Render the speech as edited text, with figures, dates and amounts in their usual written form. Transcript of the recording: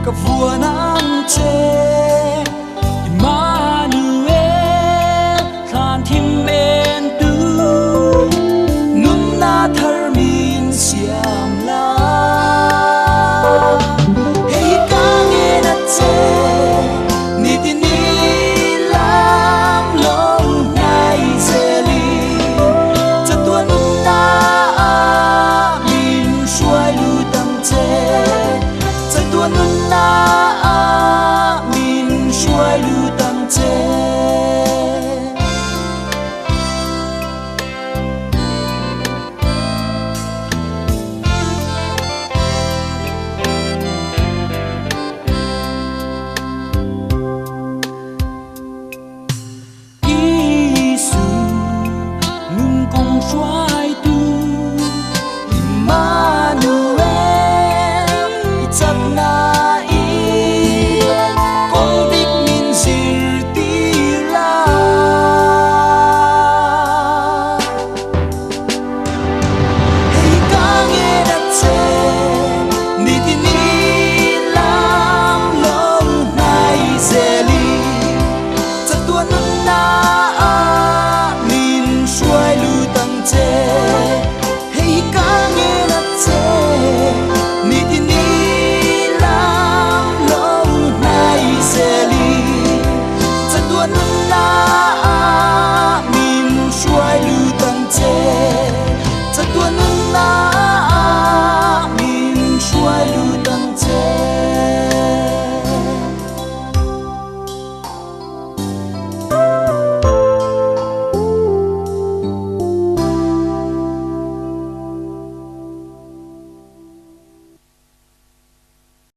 ka vua nam che Emmanuel than thim men tu nun na thar min siam la hey ka nge na che ni ti ni lam long nai zeli cha tua nun na min shuai lu tam che cha tua nun na min shuai lu tam che